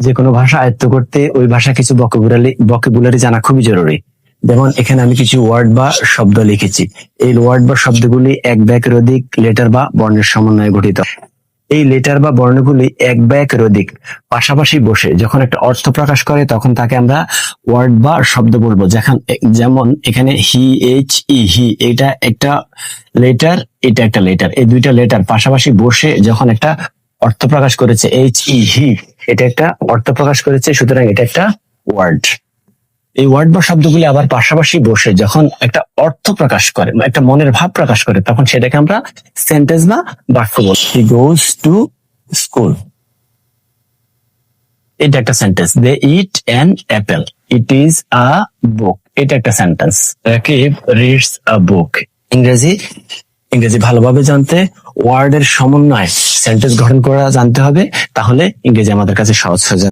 যে কোনো ভাষা আয়ত্ত করতে ওই ভাষা কিছু ভোকাবুলারি জানা খুবই জরুরি। যেমন এখানে আমি কিছু ওয়ার্ড বা শব্দ লিখেছি। এই ওয়ার্ড বা শব্দগুলি এক বা একের অধিক লেটার বা বর্ণের সমন্বয়ে গঠিত। এই লেটার বা বর্ণগুলি এক বা একের অধিক পাশাপাশি বসে যখন একটা অর্থ প্রকাশ করে তখন তাকে আমরা ওয়ার্ড বা শব্দ বলবো। যেমন এখানে হি, এইচ ই, হি, এটা একটা লেটার, এটা একটা লেটার। এই দুইটা লেটার পাশাপাশি বসে যখন একটা অর্থ প্রকাশ করেছে, এইচ ই, হি, এটা একটা অর্থ প্রকাশ করেছে, সুতরাং এটা একটা ওয়ার্ড। এই ওয়ার্ড বা শব্দগুলি আবার পাশাপাশি বসে যখন একটা অর্থ প্রকাশ করে, একটা মনের ভাব প্রকাশ করে, তখন সেটাকে আমরা সেন্টেন্স বা বাক্য বলি। হি গোজ টু স্কুল, এটা একটা sentence. They eat an apple, it is a book, এটা একটা sentence. Rakib reads a book. ইংরেজি ইংরেজি ভালোভাবে জানতে ওয়ার্ডের সমন্বয়ে সেন্টেন্স গঠন করা জানতে হবে, তাহলে ইংরেজি আমাদের কাছে সহজ হয়ে যাবে।